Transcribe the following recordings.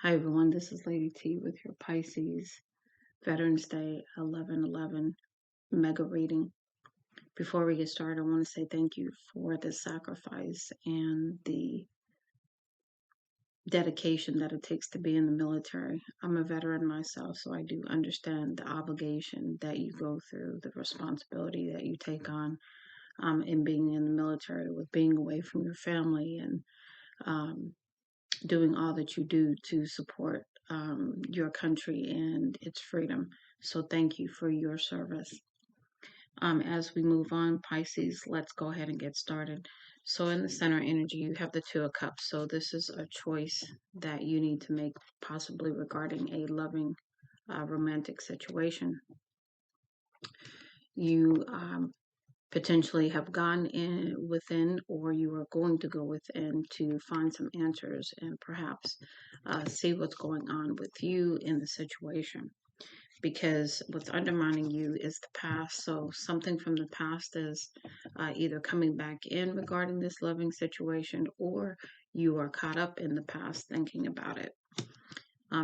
Hi everyone, this is Lady T with your Pisces Veterans Day 11/11 mega reading. Before we get started, I want to say thank you for the sacrifice and the dedication that it takes to be in the military. I'm a veteran myself, so I do understand the obligation that you go through, the responsibility that you take on in being in the military, with being away from your family and um, doing all that you do to support your country and its freedom. So thank you for your service. As we move on, Pisces, let's go ahead and get started. So in the center energy, you have the Two of Cups. So this is a choice that you need to make, possibly regarding a loving, romantic situation. You potentially have gone in within, or you are going to go within to find some answers and perhaps see what's going on with you in the situation, because what's undermining you is the past. So something from the past is either coming back in regarding this loving situation, or you are caught up in the past thinking about it.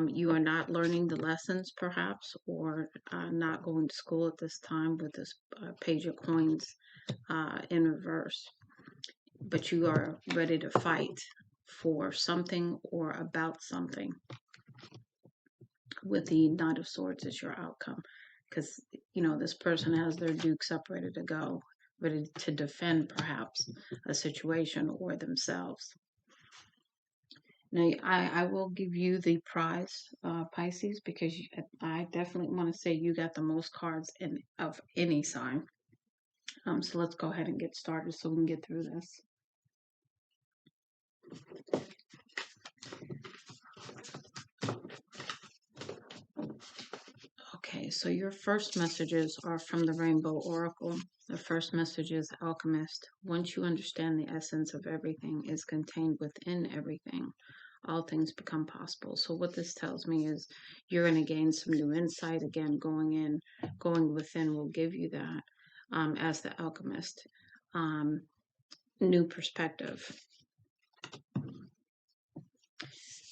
You are not learning the lessons, perhaps, or not going to school at this time with this Page of Coins in reverse. But you are ready to fight for something or about something, with the Knight of Swords as your outcome. Because, this person has their dukes up ready to go, ready to defend perhaps a situation or themselves. Now, I will give you the prize, Pisces, because I definitely want to say you got the most cards of any sign. So let's go ahead and get started so we can get through this. Okay, so your first messages are from the Rainbow Oracle. The first message is Alchemist. Once you understand the essence of everything is contained within everything, all things become possible. So what this tells me is you're going to gain some new insight. Again, going within will give you that, as the Alchemist. New perspective.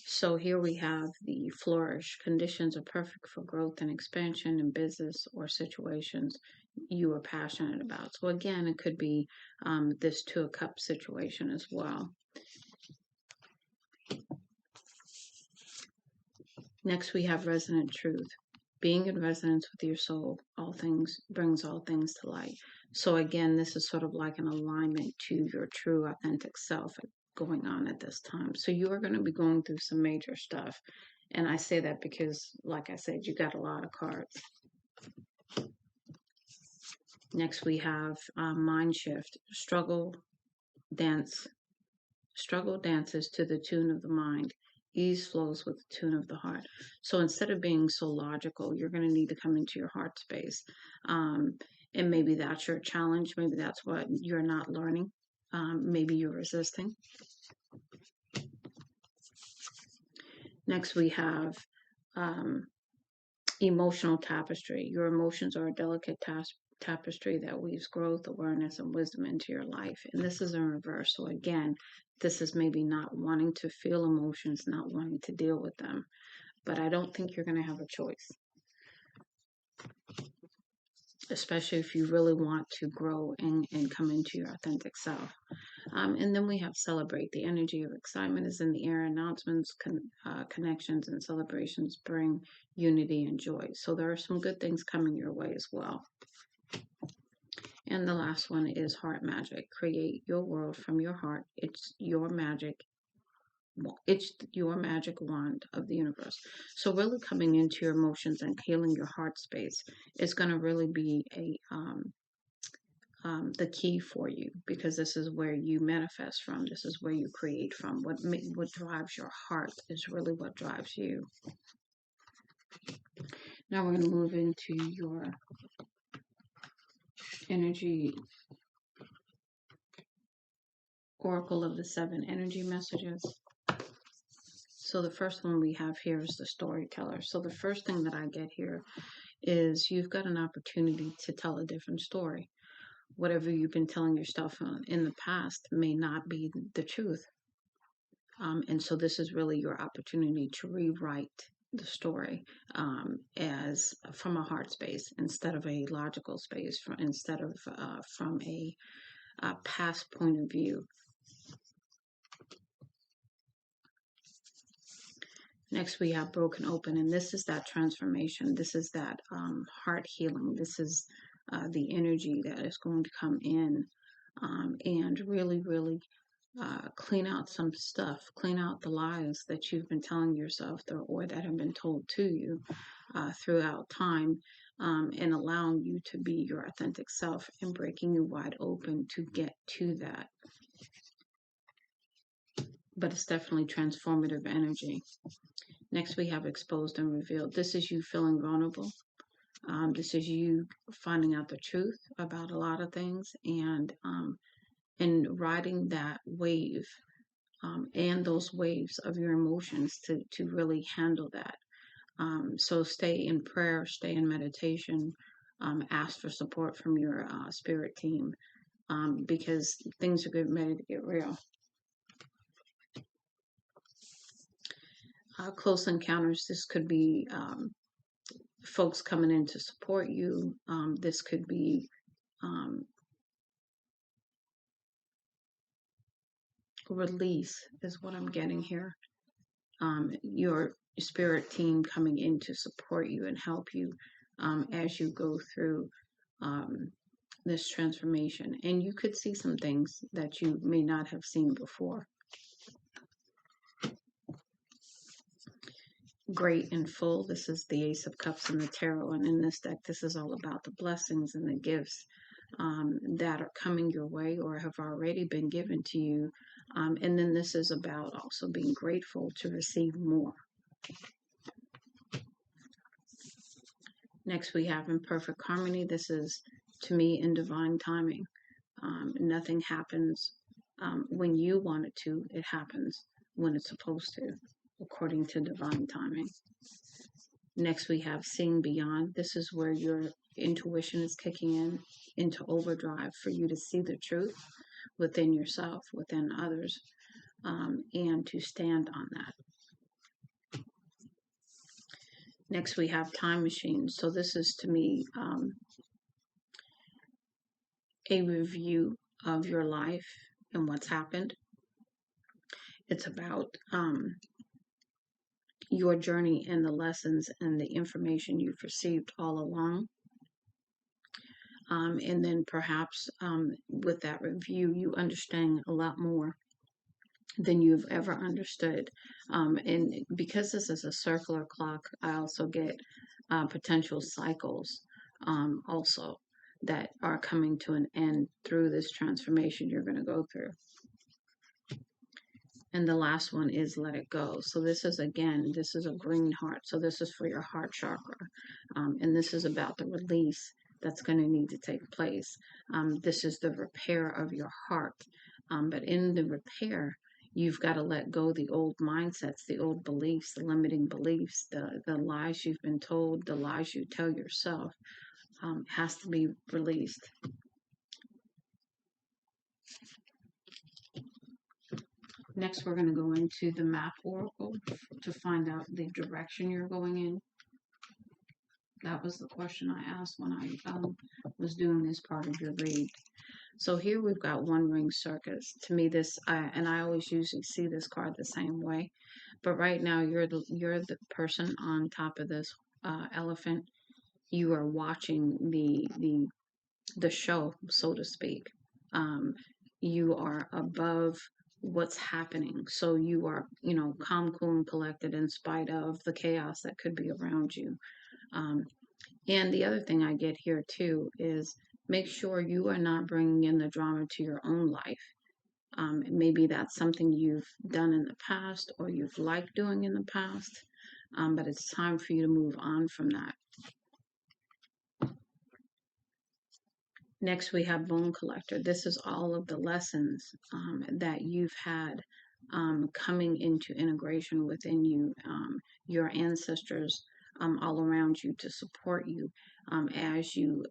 So here we have the flourish. Conditions are perfect for growth and expansion in business or situations you are passionate about. So again, it could be this Two of Cups situation as well. Next, we have resonant truth. Being in resonance with your soul, all things brings all things to light. So again, this is sort of like an alignment to your true, authentic self going on at this time. So you are going to be going through some major stuff. And I say that because, like I said, you got a lot of cards. Next, we have mind shift. Struggle dances to the tune of the mind. Ease flows with the tune of the heart. So instead of being so logical, you're going to need to come into your heart space. And maybe that's your challenge. Maybe that's what you're not learning. Maybe you're resisting. Next, we have emotional tapestry. Your emotions are a delicate tapestry that weaves growth, awareness, and wisdom into your life. And this is in reverse. So again, this is maybe not wanting to feel emotions, not wanting to deal with them. But I don't think you're going to have a choice, especially if you really want to grow and come into your authentic self. And then we have celebrate. The energy of excitement is in the air. Announcements, connections, and celebrations bring unity and joy. So there are some good things coming your way as well. And the last one is heart magic. Create your world from your heart. It's your magic wand of the universe. So really coming into your emotions and healing your heart space is going to really be the key for you, because this is where you manifest from. This is where you create from. What drives your heart is really what drives you. Now we're going to move into your energy oracle of the 7 energy messages. So the first one we have here is the storyteller. So the first thing that I get here is you've got an opportunity to tell a different story. Whatever you've been telling yourself in the past may not be the truth. And so this is really your opportunity to rewrite the story as from a heart space instead of a logical space, instead of from a past point of view. Next, we have broken open, and this is that transformation. This is that heart healing. This is the energy that is going to come in and really, really clean out some stuff, clean out the lies that you've been telling yourself or that have been told to you throughout time, and allowing you to be your authentic self and breaking you wide open to get to that. But it's definitely transformative energy. Next, we have exposed and revealed. This is you feeling vulnerable. This is you finding out the truth about a lot of things and riding that wave and those waves of your emotions to really handle that. So stay in prayer, stay in meditation, ask for support from your spirit team because things are getting ready to get real. Close encounters, this could be folks coming in to support you. This could be um, release, is what I'm getting here. Your spirit team coming in to support you and help you as you go through um, this transformation. And you could see some things that you may not have seen before. Great and full. This is the Ace of Cups in the Tarot. And in this deck, this is all about the blessings and the gifts that are coming your way or have already been given to you. And then this is about also being grateful to receive more. Next, we have in perfect harmony. This is, to me, in divine timing. Nothing happens when you want it to. It happens when it's supposed to, according to divine timing. Next, we have seeing beyond. This is where your intuition is kicking in into overdrive for you to see the truth within yourself, within others, and to stand on that. Next, we have time machines. So this is, to me, a review of your life and what's happened. It's about your journey and the lessons and the information you've received all along. And then perhaps with that review, you understand a lot more than you've ever understood. And because this is a circular clock, I also get potential cycles also that are coming to an end through this transformation you're going to go through. And the last one is let it go. So this is, again, this is a green heart. So this is for your heart chakra. And this is about the release that's going to need to take place. This is the repair of your heart. But in the repair, you've got to let go the old mindsets, the old beliefs, the limiting beliefs, the lies you've been told, the lies you tell yourself has to be released. Next, we're going to go into the map oracle to find out the direction you're going in. That was the question I asked when I was doing this part of your read. So here we've got one ring circus. To me, and I always usually see this card the same way, but right now you're the person on top of this elephant. You are watching the show, so to speak. You are above what's happening. So you are, calm, cool, and collected in spite of the chaos that could be around you. And the other thing I get here too is make sure you are not bringing in the drama to your own life. Maybe that's something you've done in the past or you've liked doing in the past, but it's time for you to move on from that. Next, we have Bone Collector. This is all of the lessons that you've had coming into integration within you, your ancestors all around you to support you as you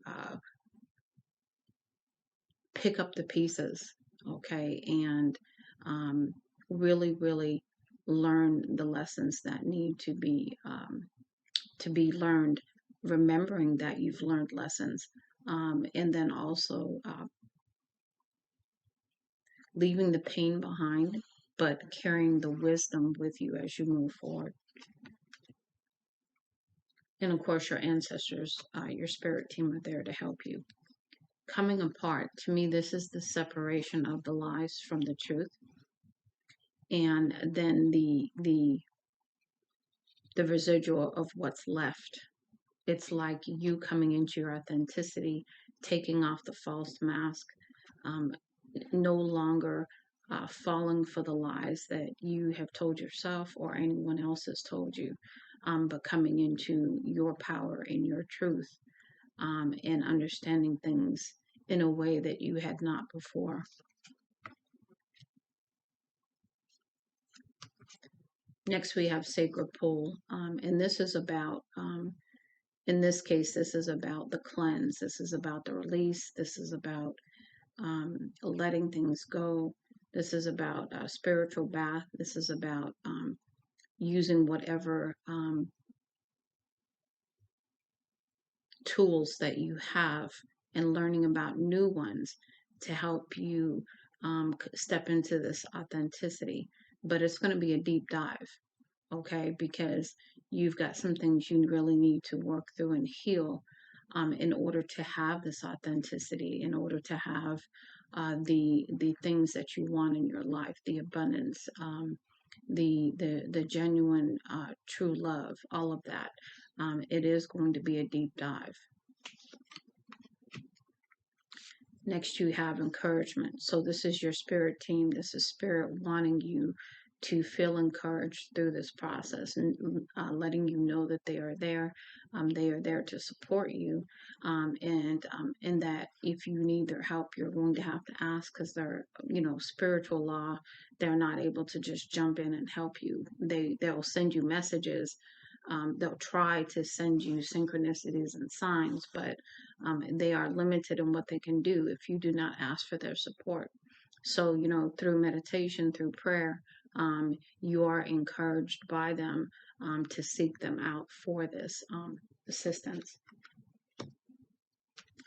pick up the pieces, okay, and really, really learn the lessons that need to be learned, remembering that you've learned lessons, and then also leaving the pain behind, but carrying the wisdom with you as you move forward. And of course, your ancestors, your spirit team are there to help you. Coming apart, to me, this is the separation of the lies from the truth, and then the residual of what's left. It's like you coming into your authenticity, taking off the false mask, um, no longer falling for the lies that you have told yourself or anyone else has told you, but coming into your power and your truth, and understanding things in a way that you had not before. Next, we have Sacred Pool, and this is about, in this case, this is about the cleanse. This is about the release. This is about letting things go. This is about a spiritual bath. This is about using whatever tools that you have and learning about new ones to help you step into this authenticity. But it's going to be a deep dive, okay? Because you've got some things you really need to work through and heal, in order to have this authenticity, in order to have the things that you want in your life, the abundance, the genuine true love, all of that. It is going to be a deep dive. Next, you have encouragement. So this is your spirit team. This is spirit wanting you to feel encouraged through this process, and letting you know that they are there. They are there to support you, and that if you need their help, you're going to have to ask, because they're, spiritual law. They're not able to just jump in and help you. They'll send you messages. They'll try to send you synchronicities and signs, but they are limited in what they can do if you do not ask for their support. So, through meditation, through prayer, you are encouraged by them to seek them out for this assistance.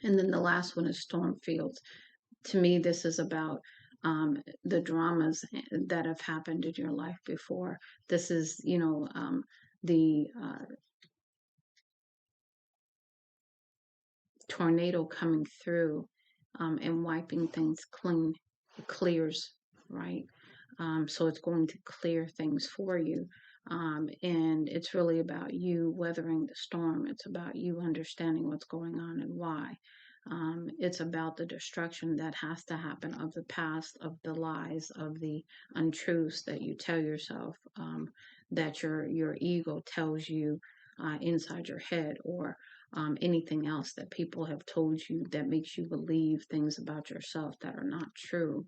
And then the last one is storm fields. To me, this is about the dramas that have happened in your life before. This is, the tornado coming through, and wiping things clean. It clears, right? So it's going to clear things for you. And it's really about you weathering the storm. It's about you understanding what's going on and why. It's about the destruction that has to happen of the past, of the lies, of the untruths that you tell yourself, that your ego tells you inside your head, or anything else that people have told you that makes you believe things about yourself that are not true.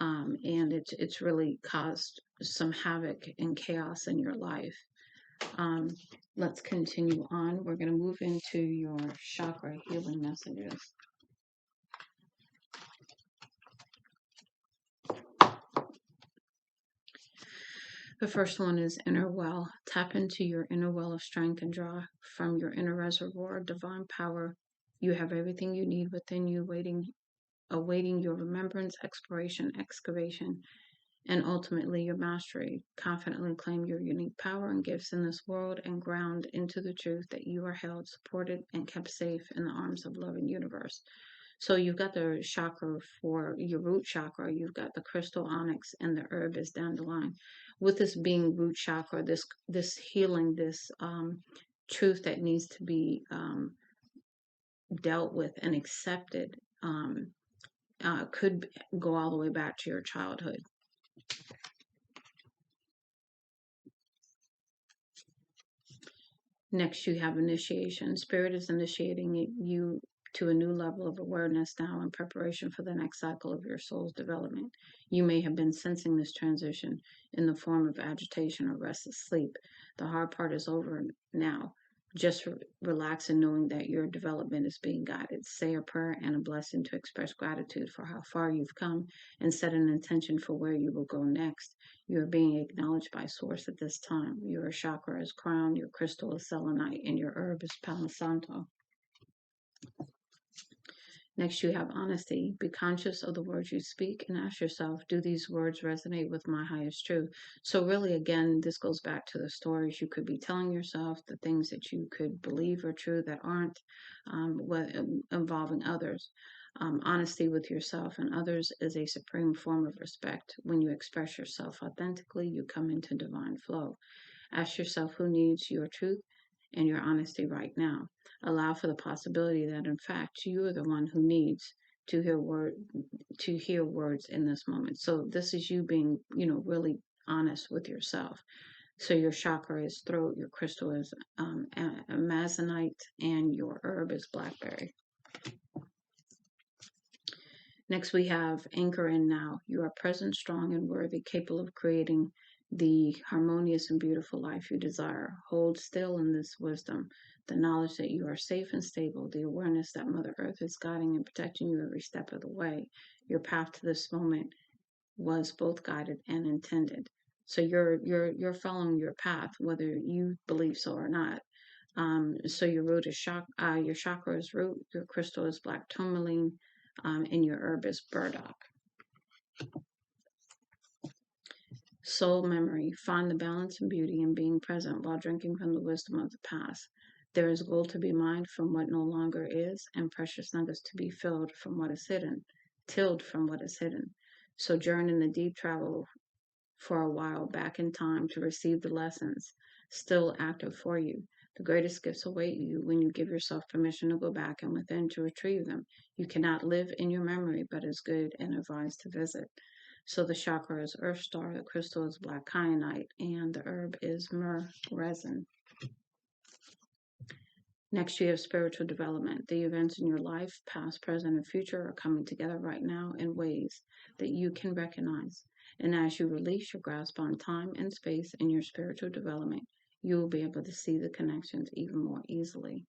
And it's really caused some havoc and chaos in your life. Um, let's continue on. We're going to move into your chakra healing messages. The first one is inner well. Tap into your inner well of strength and draw from your inner reservoir of divine power. You have everything you need within you, awaiting your remembrance, exploration, excavation, and ultimately your mastery. Confidently claim your unique power and gifts in this world, and ground into the truth that you are held, supported, and kept safe in the arms of love and universe. So you've got the chakra for your root chakra, you've got the crystal onyx, and the herb is dandelion. With this being root chakra, this healing, this truth that needs to be dealt with and accepted, could go all the way back to your childhood. Next, you have initiation. Spirit is initiating you to a new level of awareness now in preparation for the next cycle of your soul's development. You may have been sensing this transition in the form of agitation or restless sleep. The hard part is over now. Just relax in knowing that your development is being guided. Say a prayer and a blessing to express gratitude for how far you've come and set an intention for where you will go next. You are being acknowledged by Source at this time. Your chakra is crown, your crystal is selenite, and your herb is palo santo. Next, you have honesty. Be conscious of the words you speak and ask yourself, do these words resonate with my highest truth? So, really, again, this goes back to the stories you could be telling yourself, the things that you could believe are true that aren't, involving others. Honesty with yourself and others is a supreme form of respect. When you express yourself authentically, you come into divine flow. Ask yourself who needs your truth and your honesty right now. Allow for the possibility that in fact you are the one who needs to hear words in this moment. So this is you being, really honest with yourself. So your chakra is throat, your crystal is amazonite, and your herb is blackberry. Next, we have anchor in now. You are present, strong, and worthy, capable of creating the harmonious and beautiful life you desire. Hold still in this wisdom, the knowledge that you are safe and stable, the awareness that Mother Earth is guiding and protecting you every step of the way. Your path to this moment was both guided and intended. So you're following your path, whether you believe so or not. So your root is your chakra is root, your crystal is black tourmaline, and your herb is burdock. Soul memory. Find the balance and beauty in being present while drinking from the wisdom of the past. There is gold to be mined from what no longer is, and precious nuggets to be filled from what is hidden, tilled from what is hidden. Sojourn in the deep travel for a while back in time to receive the lessons still active for you. The greatest gifts await you when you give yourself permission to go back and within to retrieve them. You cannot live in your memory, but is good and advised to visit. So the chakra is earth star, the crystal is black kyanite, and the herb is myrrh resin. Next, you have spiritual development. The events in your life, past, present, and future, are coming together right now in ways that you can recognize. And as you release your grasp on time and space in your spiritual development, you will be able to see the connections even more easily.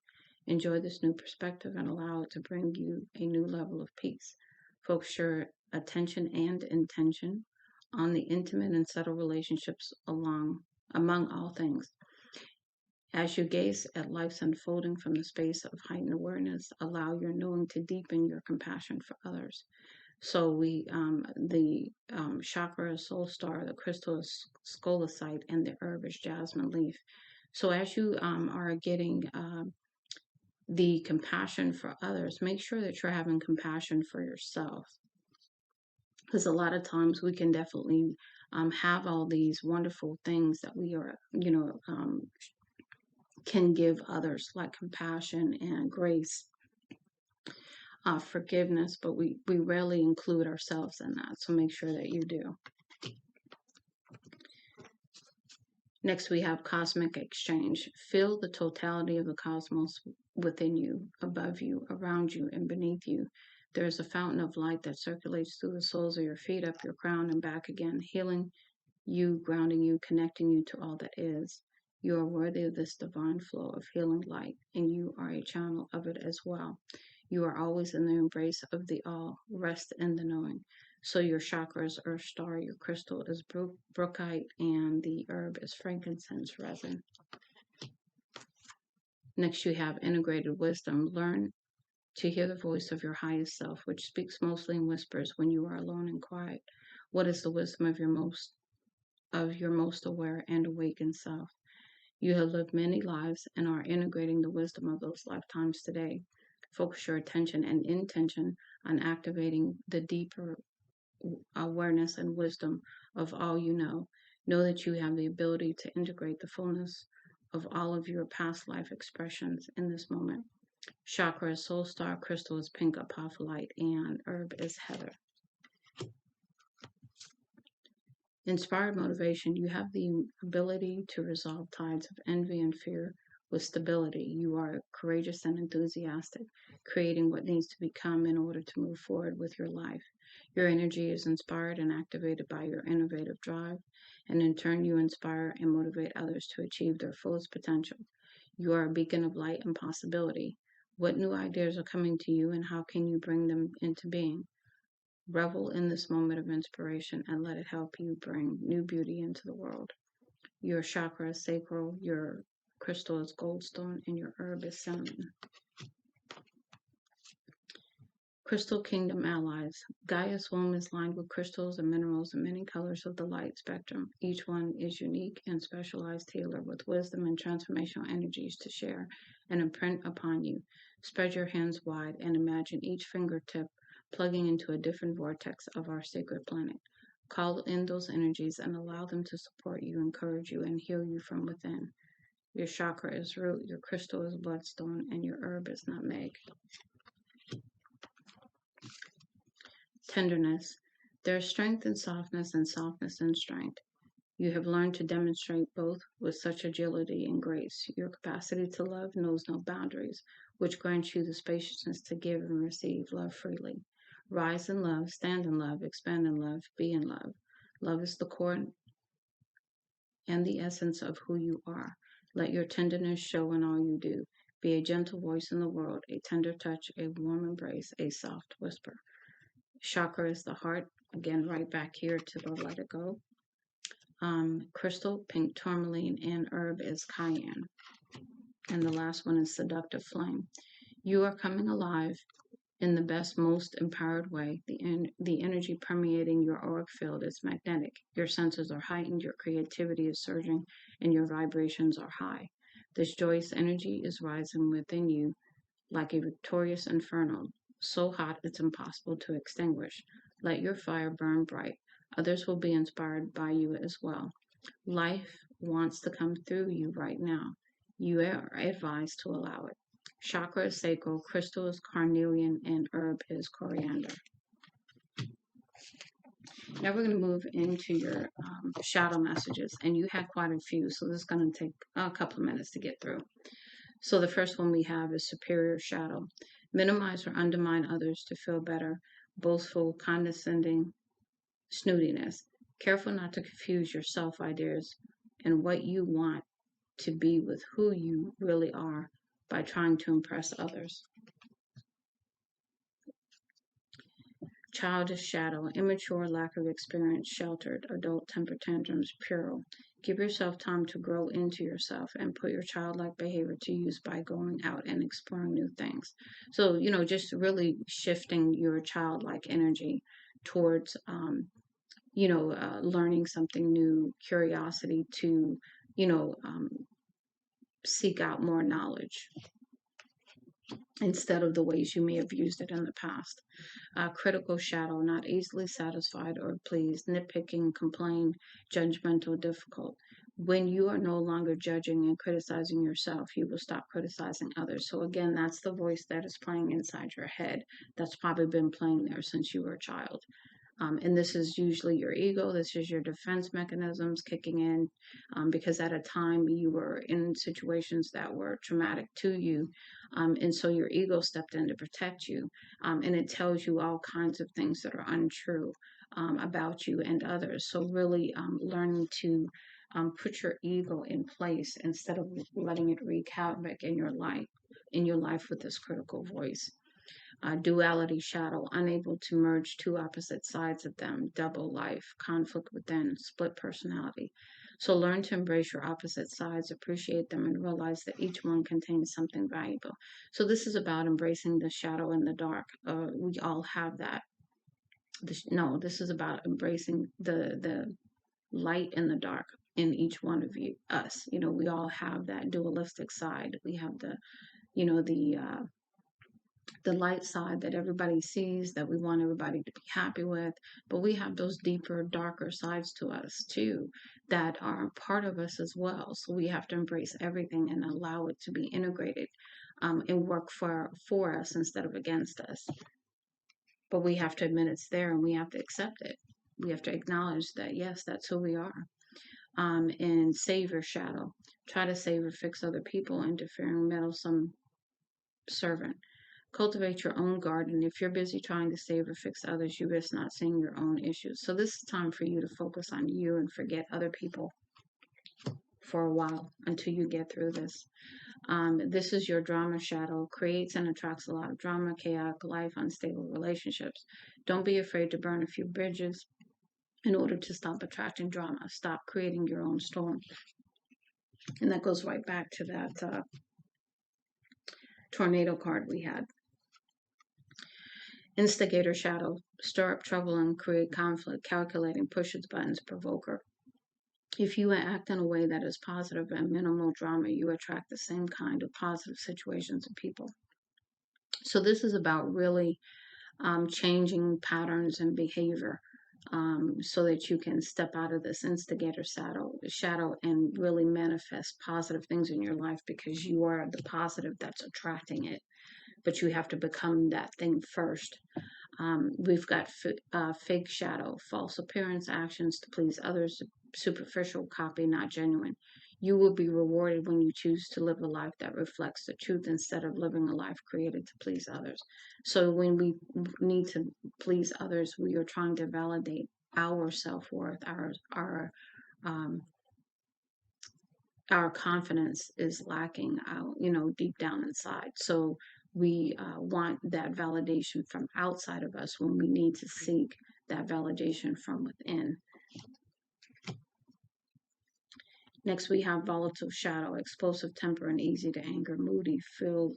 Enjoy this new perspective and allow it to bring you a new level of peace. Focus your attention and intention on the intimate and subtle relationships among all things. As you gaze at life's unfolding from the space of heightened awareness, allow your knowing to deepen your compassion for others. So the chakra is soul star, the crystal is scolecite, and the herb is jasmine leaf. So as you are getting the compassion for others, make sure that you're having compassion for yourself. Because a lot of times we can definitely have all these wonderful things that we are, can give others, like compassion and grace, forgiveness, but we rarely include ourselves in that. So make sure that you do. Next, we have cosmic exchange. Feel the totality of the cosmos within you, above you, around you, and beneath you. There is a fountain of light that circulates through the soles of your feet, up your crown, and back again, healing you, grounding you, connecting you to all that is. You are worthy of this divine flow of healing light, and you are a channel of it as well. You are always in the embrace of the all. Rest in the knowing. So your chakra is earth star, your crystal is brookite, and the herb is frankincense resin. Next, you have integrated wisdom. Learn to hear the voice of your highest self, which speaks mostly in whispers when you are alone and quiet. What is the wisdom of your most aware and awakened self? You have lived many lives and are integrating the wisdom of those lifetimes today. Focus your attention and intention on activating the deeper awareness and wisdom of all you know. Know that you have the ability to integrate the fullness of all of your past life expressions in this moment. Chakra is soul star, crystal is pink apophyllite, and herb is heather. Inspired motivation. You have the ability to resolve tides of envy and fear with stability. You are courageous and enthusiastic, creating what needs to become in order to move forward with your life. Your energy is inspired and activated by your innovative drive, and in turn, you inspire and motivate others to achieve their fullest potential. You are a beacon of light and possibility. What new ideas are coming to you and how can you bring them into being? Revel in this moment of inspiration and let it help you bring new beauty into the world. Your chakra is sacral, your crystal is goldstone, and your herb is cinnamon. Crystal Kingdom allies. Gaia's womb is lined with crystals and minerals in many colors of the light spectrum. Each one is unique and specialized healer with wisdom and transformational energies to share and imprint upon you. Spread your hands wide and imagine each fingertip plugging into a different vortex of our sacred planet. Call in those energies and allow them to support you, encourage you, and heal you from within. Your chakra is root, your crystal is bloodstone, and your herb is nutmeg. Tenderness. There is strength in softness and softness in strength. You have learned to demonstrate both with such agility and grace. Your capacity to love knows no boundaries, which grants you the spaciousness to give and receive love freely. Rise in love, stand in love, expand in love, be in love. Love is the core and the essence of who you are. Let your tenderness show in all you do. Be a gentle voice in the world, a tender touch, a warm embrace, a soft whisper. Chakra is the heart. Again, right back here to the let it go. Crystal, pink tourmaline, and herb is cayenne. And the last one is seductive flame. You are coming alive in the best, most empowered way. The energy permeating your auric field is magnetic. Your senses are heightened, your creativity is surging, and your vibrations are high. This joyous energy is rising within you like a victorious inferno, so hot it's impossible to extinguish. Let your fire burn bright. Others will be inspired by you as well. Life wants to come through you right now. You are advised to allow it. Chakra is sacral, crystal is carnelian, and herb is coriander. Now we're going to move into your shadow messages, and you had quite a few, so this is going to take a couple of minutes to get through. So the first one we have is superior shadow. Minimize or undermine others to feel better, boastful, condescending, snootiness. Careful not to confuse your self ideas and what you want to be with who you really are by trying to impress others. Childish shadow, immature, lack of experience, sheltered, adult temper tantrums, puerile. Give yourself time to grow into yourself and put your childlike behavior to use by going out and exploring new things. So, just really shifting your childlike energy towards, learning something new, curiosity to, seek out more knowledge instead of the ways you may have used it in the past. Critical shadow, not easily satisfied or pleased, nitpicking, complain, judgmental, difficult. When you are no longer judging and criticizing yourself, you will stop criticizing others. So again, that's the voice that is playing inside your head. That's probably been playing there since you were a child. And this is usually your ego. This is your defense mechanisms kicking in because at a time you were in situations that were traumatic to you. And so your ego stepped in to protect you. And it tells you all kinds of things that are untrue about you and others. So really learning to put your ego in place instead of letting it wreak havoc in your life with this critical voice. Duality shadow, unable to merge two opposite sides of them, double life, conflict within, split personality. So learn to embrace your opposite sides, appreciate them, and realize that each one contains something valuable. So this is about embracing the shadow and the dark. We all have that. This is about embracing the light and the dark in each one of us. We all have that dualistic side. We have the light side that everybody sees, that we want everybody to be happy with, but we have those deeper, darker sides to us too that are part of us as well. So we have to embrace everything and allow it to be integrated and work for us instead of against us. But we have to admit it's there and we have to accept it. We have to acknowledge that, yes, that's who we are. And save your shadow. Try to save or fix other people, interfering, meddlesome servant. Cultivate your own garden. If you're busy trying to save or fix others, you risk not seeing your own issues. So this is time for you to focus on you and forget other people for a while until you get through this. This is your drama shadow, creates and attracts a lot of drama, chaotic life, unstable relationships. Don't be afraid to burn a few bridges in order to stop attracting drama. Stop creating your own storm. And that goes right back to that tornado card we had. Instigator shadow, stir up trouble and create conflict, calculating, pushes buttons, provoker. If you act in a way that is positive and minimal drama, you attract the same kind of positive situations and people. So this is about really changing patterns and behavior, so that you can step out of this instigator shadow and really manifest positive things in your life, because you are the positive that's attracting it. But you have to become that thing first. We've got fake shadow, false appearance, actions to please others, superficial copy, not genuine. You will be rewarded when you choose to live a life that reflects the truth instead of living a life created to please others. So when we need to please others, we are trying to validate our self-worth, um, our confidence is lacking out, deep down inside. So we want that validation from outside of us when we need to seek that validation from within. Next, we have volatile shadow, explosive temper and easy to anger, moody, feel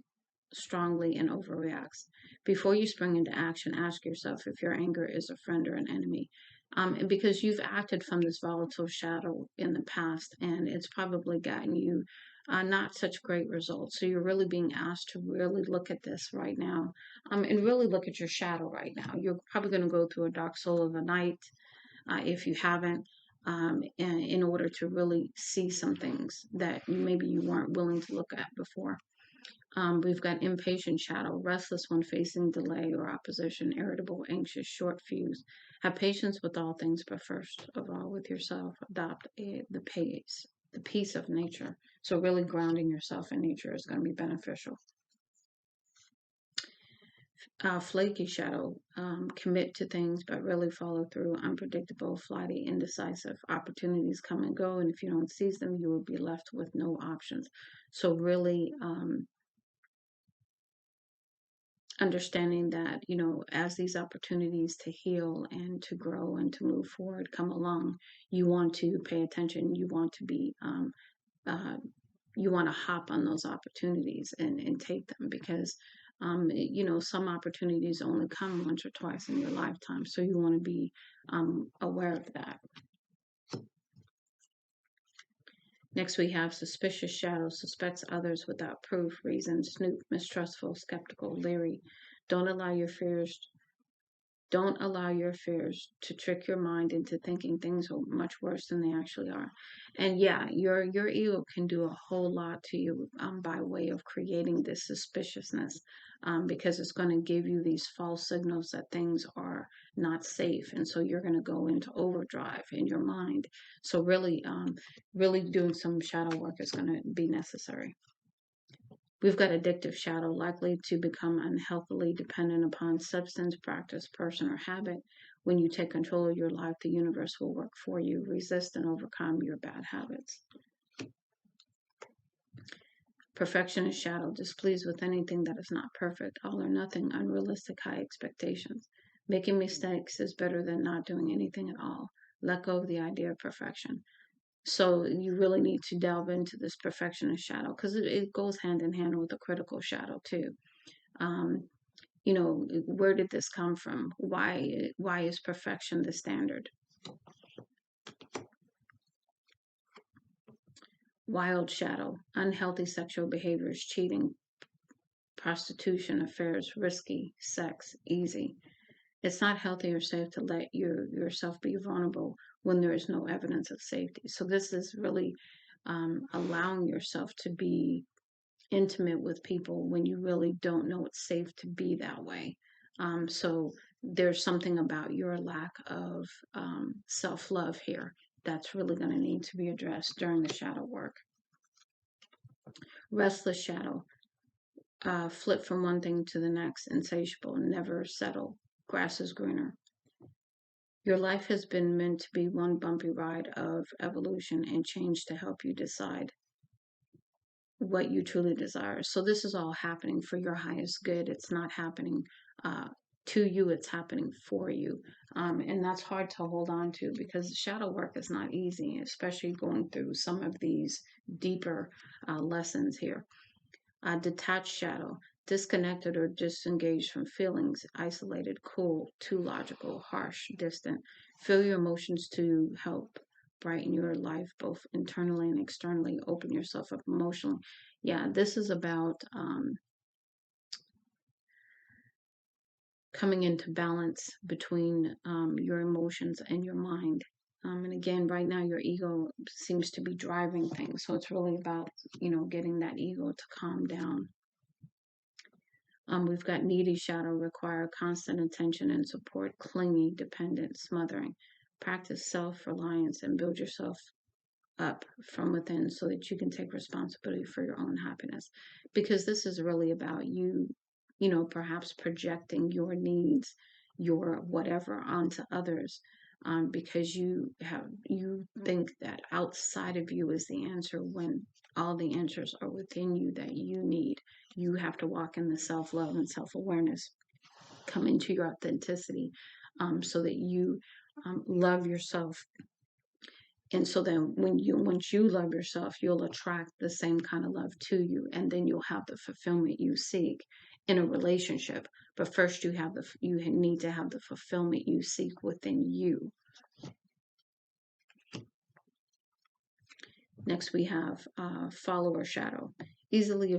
strongly and overreacts. Before you spring into action, ask yourself if your anger is a friend or an enemy. And because you've acted from this volatile shadow in the past, and it's probably gotten you not such great results. So you're really being asked to really look at this right now, and really look at your shadow right now. You're probably going to go through a dark soul of a night if you haven't, in order to really see some things that maybe you weren't willing to look at before. We've got impatient shadow, restless when facing delay or opposition, irritable, anxious, short fuse. Have patience with all things, but first of all with yourself. Adopt the peace of nature. So really grounding yourself in nature is going to be beneficial. Flaky shadow, commit to things but really follow through, unpredictable, flighty, indecisive. Opportunities come and go, and if you don't seize them, you will be left with no options. So really, understanding that, as these opportunities to heal and to grow and to move forward come along, you want to pay attention. You want to be uh, you want to hop on those opportunities and take them, because some opportunities only come once or twice in your lifetime, so you want to be aware of that. Next, we have suspicious shadow, suspects others without proof, reason, snoop, mistrustful, skeptical, leery. Don't allow your fears Don't allow your fears to trick your mind into thinking things are much worse than they actually are. And yeah, your ego can do a whole lot to you, by way of creating this suspiciousness, because it's going to give you these false signals that things are not safe, and so you're going to go into overdrive in your mind. So really doing some shadow work is going to be necessary. We've got addictive shadow, likely to become unhealthily dependent upon substance, practice, person, or habit. When you take control of your life, the universe will work for you. Resist and overcome your bad habits. Perfectionist shadow, displeased with anything that is not perfect, all or nothing, unrealistic high expectations. Making mistakes is better than not doing anything at all. Let go of the idea of perfection. So you really need to delve into this perfectionist shadow, because it goes hand in hand with the critical shadow too. Um, where did this come from? Why is perfection the standard? Wild shadow, unhealthy sexual behaviors, cheating, prostitution, affairs, risky, sex, easy. It's not healthy or safe to let yourself be vulnerable when there is no evidence of safety. So this is really allowing yourself to be intimate with people when you really don't know it's safe to be that way. So there's something about your lack of self love here that's really going to need to be addressed during the shadow work. Restless shadow, flip from one thing to the next, insatiable, never settle. Grass is greener. Your life has been meant to be one bumpy ride of evolution and change to help you decide what you truly desire. So this is all happening for your highest good. It's not happening uh, to you, it's happening for you. And that's hard to hold on to because shadow work is not easy, especially going through some of these deeper lessons here. Detached shadow, disconnected or disengaged from feelings, isolated, cool, too logical, harsh, distant. Feel your emotions to help brighten your life, both internally and externally. Open yourself up emotionally. Yeah, this is about coming into balance between your emotions and your mind. And again, right now, your ego seems to be driving things. So it's really about, getting that ego to calm down. We've got needy shadow, require constant attention and support, clingy, dependent, smothering. Practice self reliance and build yourself up from within so that you can take responsibility for your own happiness. Because this is really about you, perhaps projecting your needs, your whatever onto others. Because you think that outside of you is the answer when all the answers are within you that you need. You have to walk in the self love and self awareness, come into your authenticity, so that you love yourself, and so then once you love yourself, you'll attract the same kind of love to you, and then you'll have the fulfillment you seek in a relationship. But first you need to have the fulfillment you seek within you. Next we have follower shadow, easily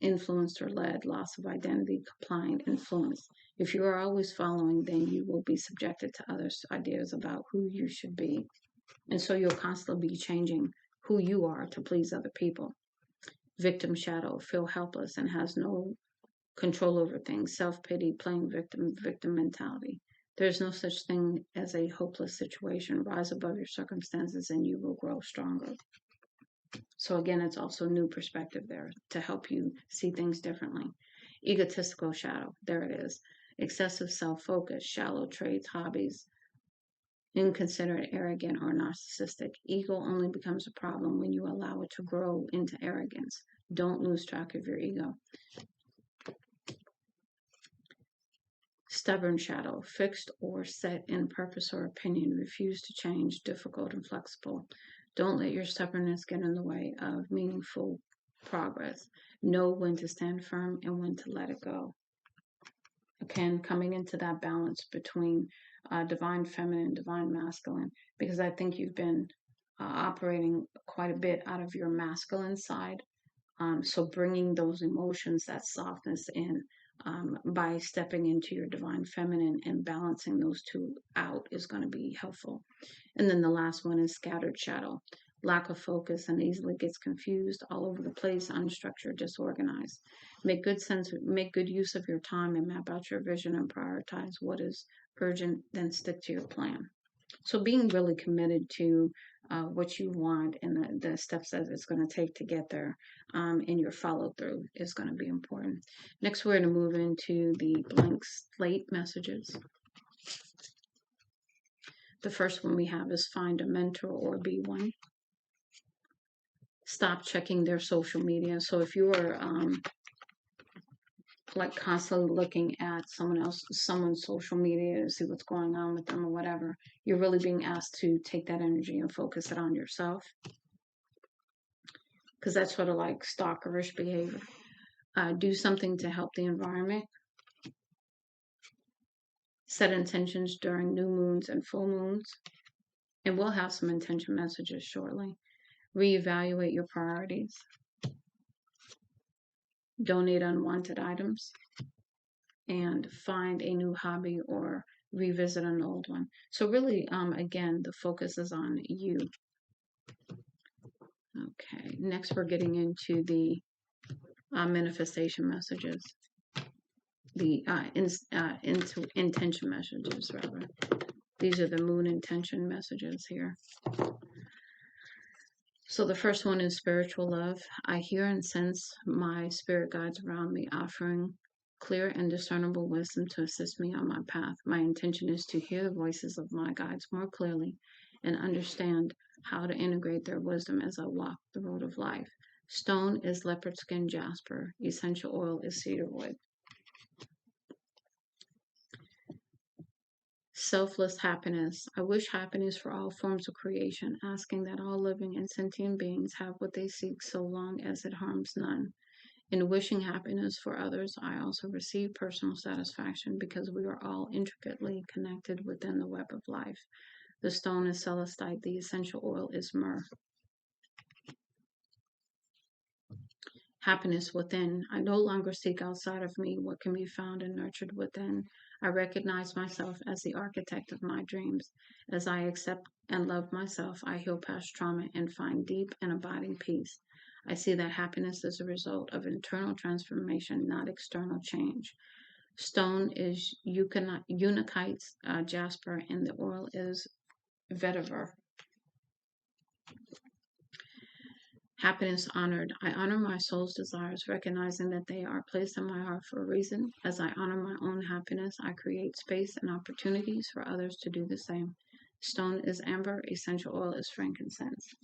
influenced or led, loss of identity, compliant, influence. If you are always following, then you will be subjected to others' ideas about who you should be. And so you'll constantly be changing who you are to please other people. Victim shadow, feel helpless and has no control over things. Self pity, playing victim mentality. There's no such thing as a hopeless situation. Rise above your circumstances and you will grow stronger. So, again, it's also new perspective there to help you see things differently. Egotistical shadow, there it is. Excessive self focus, shallow traits, hobbies, inconsiderate, arrogant, or narcissistic. Ego only becomes a problem when you allow it to grow into arrogance. Don't lose track of your ego. Stubborn shadow, fixed or set in purpose or opinion, refuse to change, difficult and flexible. Don't let your stubbornness get in the way of meaningful progress. Know when to stand firm and when to let it go. Again, coming into that balance between divine feminine, divine masculine, because I think you've been operating quite a bit out of your masculine side. So bringing those emotions, that softness in, by stepping into your divine feminine and balancing those two out is going to be helpful. And then the last one is scattered shadow. Lack of focus and easily gets confused, all over the place, unstructured, disorganized. Make good use of your time and map out your vision and prioritize what is urgent, then stick to your plan. So being really committed to what you want and the steps that it's going to take to get there, and your follow through is going to be important. Next, we're going to move into the blank slate messages. The first one we have is find a mentor or be one. Stop checking their social media. So if you're like constantly looking at someone's social media to see what's going on with them or whatever, you're really being asked to take that energy and focus it on yourself, because that's sort of like stalkerish behavior. Do something to help the environment. Set intentions during new moons and full moons. And we'll have some intention messages shortly. Reevaluate your priorities. Donate unwanted items. And find a new hobby or revisit an old one. So really, again, the focus is on you. Okay, next we're getting into the manifestation messages. The intention messages, rather. These are the moon intention messages here. So the first one is spiritual love. I hear and sense my spirit guides around me, offering clear and discernible wisdom to assist me on my path. My intention is to hear the voices of my guides more clearly and understand how to integrate their wisdom as I walk the road of life. Stone is leopard skin jasper. Essential oil is cedarwood. Selfless happiness. I wish happiness for all forms of creation, asking that all living and sentient beings have what they seek so long as it harms none. In wishing happiness for others, I also receive personal satisfaction because we are all intricately connected within the web of life. The stone is celestite, the essential oil is myrrh. Happiness within. I no longer seek outside of me what can be found and nurtured within. I recognize myself as the architect of my dreams. As I accept and love myself, I heal past trauma and find deep and abiding peace. I see that happiness is a result of internal transformation, not external change. Stone is Unakite, jasper, and the oil is vetiver. Happiness honored. I honor my soul's desires, recognizing that they are placed in my heart for a reason. As I honor my own happiness, I create space and opportunities for others to do the same. Stone is amber, essential oil is frankincense.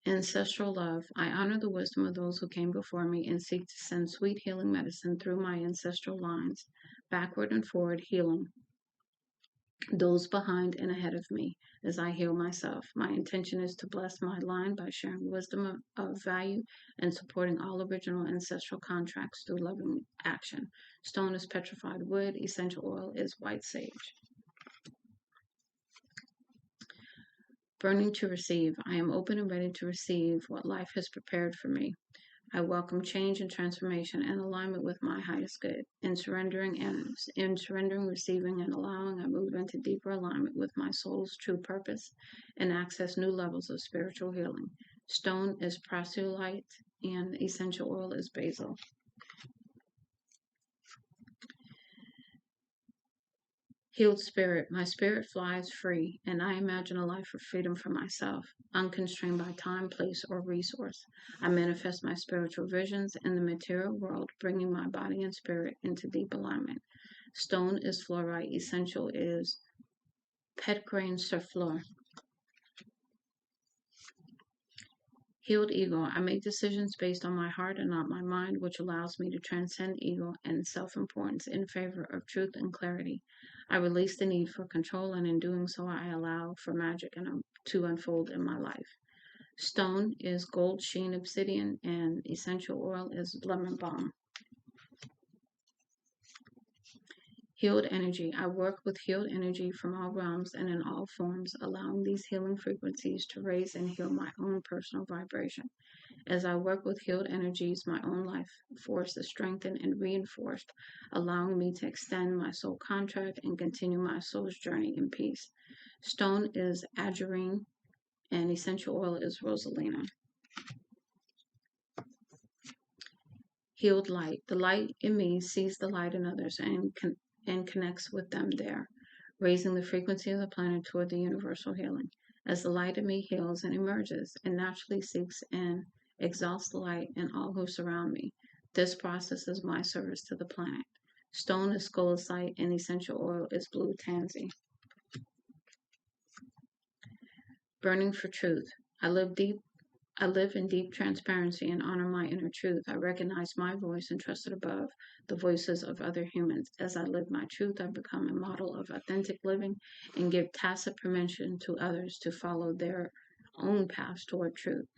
Ancestral love. I honor the wisdom of those who came before me and seek to send sweet healing medicine through my ancestral lines, backward and forward healing those behind and ahead of me as I heal myself. My intention is to bless my line by sharing wisdom of value and supporting all original ancestral contracts through loving action. Stone is petrified wood, essential oil is white sage. Burning to receive. I am open and ready to receive what life has prepared for me. I welcome change and transformation and alignment with my highest good. In surrendering, receiving, and allowing, I move into deeper alignment with my soul's true purpose and access new levels of spiritual healing. Stone is prasulite and essential oil is basil. Healed spirit, my spirit flies free, and I imagine a life of freedom for myself, unconstrained by time, place, or resource. I manifest my spiritual visions in the material world, bringing my body and spirit into deep alignment. Stone is fluorite, essential is petgrain surfleur. Healed ego. I make decisions based on my heart and not my mind, which allows me to transcend ego and self importance in favor of truth and clarity. I release the need for control, and in doing so, I allow for magic to unfold in my life. Stone is gold sheen obsidian, and essential oil is lemon balm. Healed energy. I work with healed energy from all realms and in all forms, allowing these healing frequencies to raise and heal my own personal vibration. As I work with healed energies, my own life force is strengthened and reinforced, allowing me to extend my soul contract and continue my soul's journey in peace. Stone is agerine, and essential oil is rosalina. Healed light. The light in me sees the light in others and connects with them there, raising the frequency of the planet toward the universal healing. As the light in me heals and emerges, it naturally seeks and exalts the light in all who surround me. This process is my service to the planet. Stone is scolecite and essential oil is blue tansy. Burning for truth. I live in deep transparency and honor my inner truth. I recognize my voice and trust it above the voices of other humans. As I live my truth, I become a model of authentic living and give tacit permission to others to follow their own paths toward truth.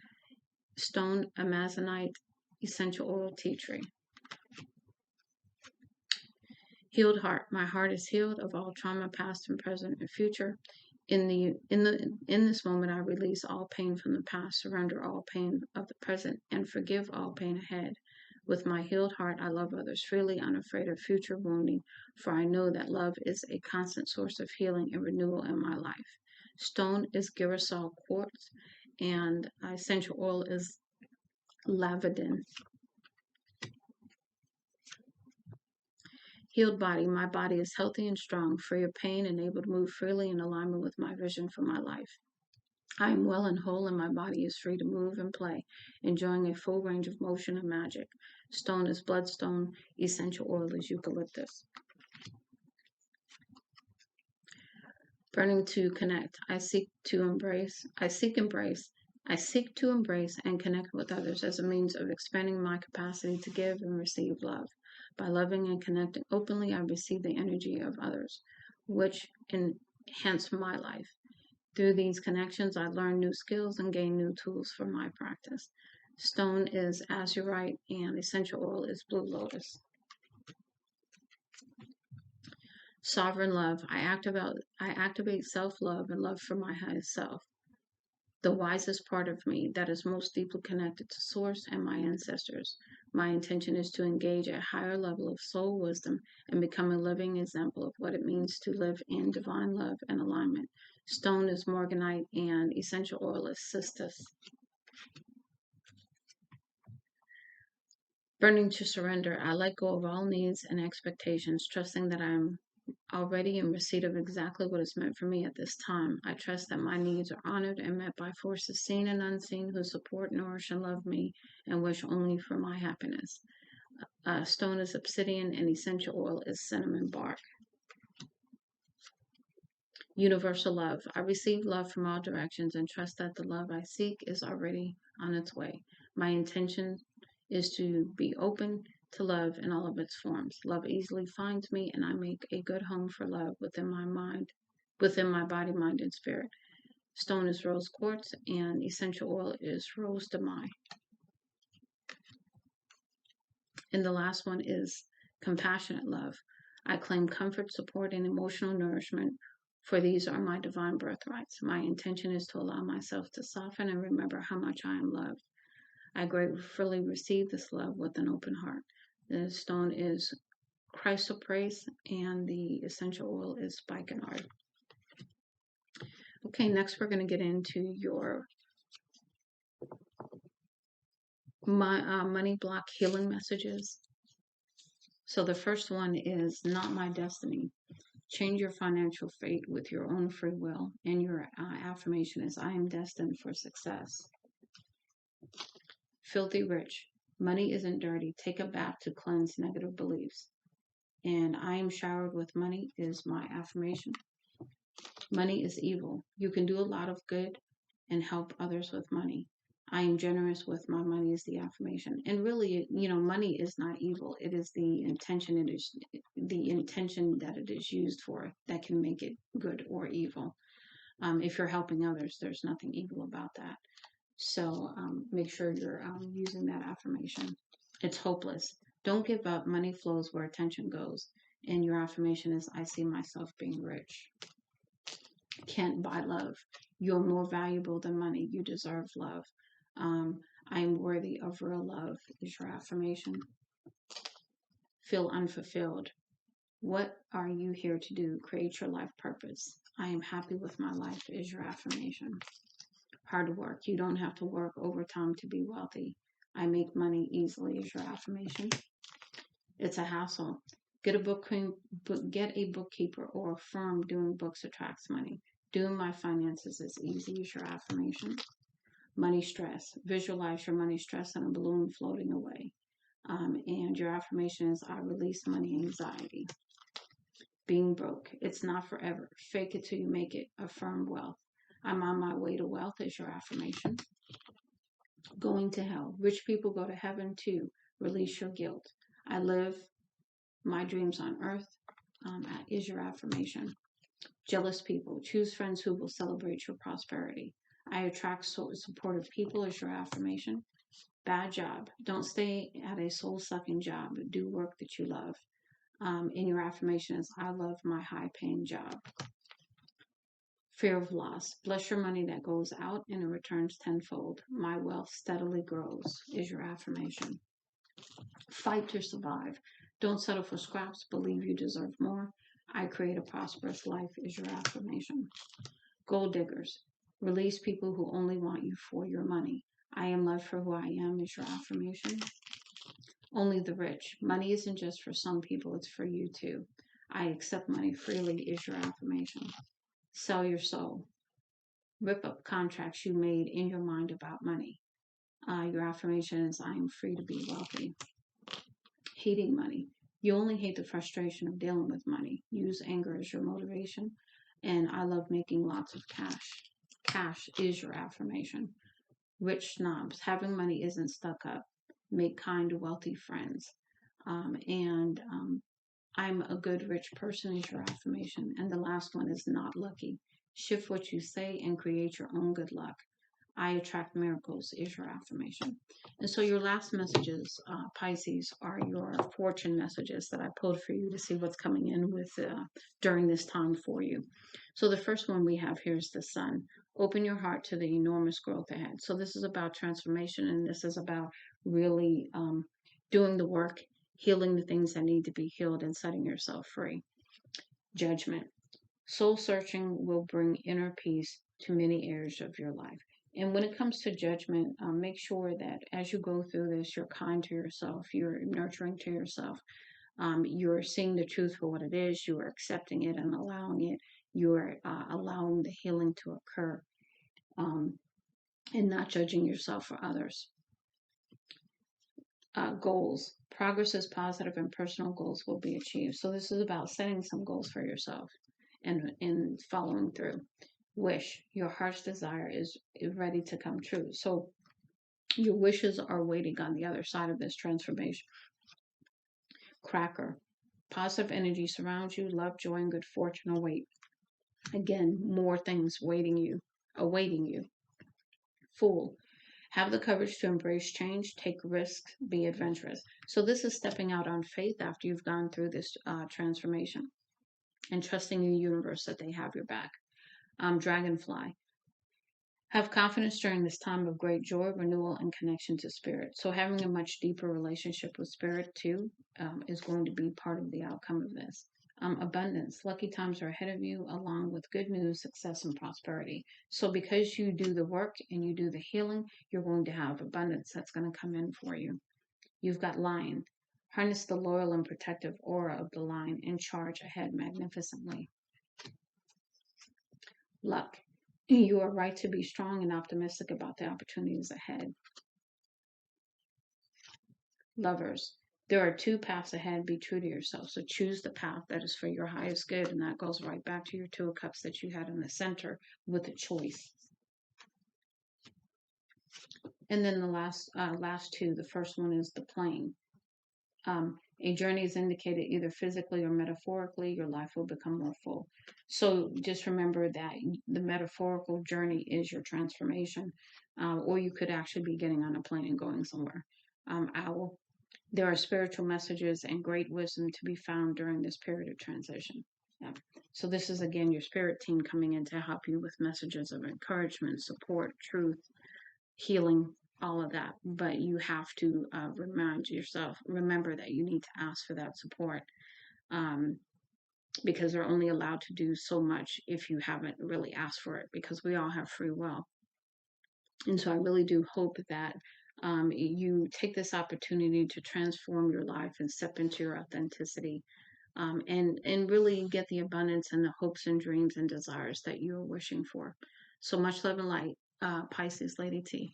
Stone amazonite, essential oil tea tree. Healed heart. My heart is healed of all trauma, past and present and future. In this moment, I release all pain from the past, surrender all pain of the present, and forgive all pain ahead. With my healed heart, I love others freely, unafraid of future wounding, for I know that love is a constant source of healing and renewal in my life. Stone is Girasol quartz, and essential oil is lavandin. Healed body. My body is healthy and strong, free of pain, and able to move freely in alignment with my vision for my life. I am well and whole, and my body is free to move and play, enjoying a full range of motion and magic. Stone is bloodstone, essential oil is eucalyptus. Burning to connect. I seek to embrace and connect with others as a means of expanding my capacity to give and receive love. By loving and connecting openly, I receive the energy of others, which enhance my life. Through these connections, I learn new skills and gain new tools for my practice. Stone is azurite and essential oil is blue lotus. Sovereign love. I activate self-love and love for my highest self, the wisest part of me that is most deeply connected to Source and my ancestors. My intention is to engage at a higher level of soul wisdom and become a living example of what it means to live in divine love and alignment. Stone is morganite and essential oil is cistus. Burning to surrender, I let go of all needs and expectations, trusting that I am already in receipt of exactly what is meant for me at this time. I trust that my needs are honored and met by forces seen and unseen who support, nourish, and love me and wish only for my happiness. Stone is obsidian and essential oil is cinnamon bark. Universal love. I receive love from all directions and trust that the love I seek is already on its way. My intention is to be open to love in all of its forms. Love easily finds me, and I make a good home for love within my body, mind, and spirit. Stone is rose quartz, and essential oil is rose de mai. And the last one is compassionate love. I claim comfort, support, and emotional nourishment, for these are my divine birthrights. My intention is to allow myself to soften and remember how much I am loved. I gratefully receive this love with an open heart. The stone is chrysoprase, and the essential oil is spikenard. Okay, next we're going to get into your money block healing messages. So the first one is not my destiny. Change your financial fate with your own free will. And your affirmation is I am destined for success. Filthy rich. Money isn't dirty. Take a bath to cleanse negative beliefs. And I am showered with money is my affirmation. Money is evil. You can do a lot of good and help others with money. I am generous with my money is the affirmation. And really, money is not evil. It is the intention that it is used for that can make it good or evil. If you're helping others, there's nothing evil about that. So make sure you're using that affirmation. It's hopeless. Don't give up. Money flows where attention goes. And your affirmation is I see myself being rich. Can't buy love. You're more valuable than money. You deserve love. I am worthy of real love is your affirmation. Feel unfulfilled. What are you here to do? Create your life purpose. I am happy with my life is your affirmation. Hard work. You don't have to work overtime to be wealthy. I make money easily is your affirmation. It's a hassle. Get a bookkeeper or a firm doing books attracts money. Doing my finances is easy is your affirmation. Money stress. Visualize your money stress on a balloon floating away. And your affirmation is I release money anxiety. Being broke. It's not forever. Fake it till you make it. Affirm wealth. I'm on my way to wealth is your affirmation. Going to hell. Rich people go to heaven too. Release your guilt. I live my dreams on earth is your affirmation. Jealous people. Choose friends who will celebrate your prosperity. I attract supportive people is your affirmation. Bad job. Don't stay at a soul-sucking job. Do work that you love. In your affirmation is I love my high-paying job. Fear of loss. Bless your money that goes out and it returns tenfold. My wealth steadily grows is your affirmation. Fight to survive. Don't settle for scraps. Believe you deserve more. I create a prosperous life is your affirmation. Gold diggers. Release people who only want you for your money. I am loved for who I am is your affirmation. Only the rich. Money isn't just for some people, it's for you too. I accept money freely is your affirmation. Sell your soul. Rip up contracts you made in your mind about money. Your affirmation is I am free to be wealthy. Hating money. You only hate the frustration of dealing with money. Use anger as your motivation. And I love making lots of cash. Cash is your affirmation. Rich snobs. Having money isn't stuck up. Make kind, wealthy friends. And I'm a good, rich person is your affirmation. And the last one is not lucky. Shift what you say and create your own good luck. I attract miracles is your affirmation. And so your last messages, Pisces, are your fortune messages that I pulled for you to see what's coming in with during this time for you. So the first one we have here is the sun. Open your heart to the enormous growth ahead. So this is about transformation, and this is about really doing the work, healing the things that need to be healed, and setting yourself free. Judgment. Soul searching will bring inner peace to many areas of your life. And when it comes to judgment, make sure that as you go through this, you're kind to yourself, you're nurturing to yourself, you're seeing the truth for what it is, you are accepting it and allowing it, you are allowing the healing to occur, um, and not judging yourself or others. Goals. Progress is positive and personal goals will be achieved. So this is about setting some goals for yourself and following through. Wish. Your heart's desire is ready to come true. So your wishes are waiting on the other side of this transformation. Cracker. Positive energy surrounds you. Love, joy, and good fortune await. Again, more things awaiting you. Fool. Have the courage to embrace change, take risks, be adventurous. So this is stepping out on faith after you've gone through this transformation and trusting in the universe that they have your back. Dragonfly. Have confidence during this time of great joy, renewal, and connection to spirit. So having a much deeper relationship with spirit too is going to be part of the outcome of this. Abundance. Lucky times are ahead of you, along with good news, success, and prosperity. So because you do the work and you do the healing, you're going to have abundance that's going to come in for you. You've got lion. Harness the loyal and protective aura of the lion and charge ahead magnificently. Luck. You are right to be strong and optimistic about the opportunities ahead. Lovers. There are two paths ahead. Be true to yourself. So choose the path that is for your highest good. And that goes right back to your Two of Cups that you had in the center with a choice. And then the last two, the first one is the plane. A journey is indicated either physically or metaphorically. Your life will become more full. So just remember that the metaphorical journey is your transformation, or you could actually be getting on a plane and going somewhere. Owl. There are spiritual messages and great wisdom to be found during this period of transition. Yeah. So this is again your spirit team coming in to help you with messages of encouragement, support, truth, healing, all of that. But you have to remember that you need to ask for that support, um, because they're only allowed to do so much if you haven't really asked for it, because we all have free will. And so I really do hope that you take this opportunity to transform your life and step into your authenticity, and really get the abundance and the hopes and dreams and desires that you're wishing for. So much love and light, Pisces Lady T.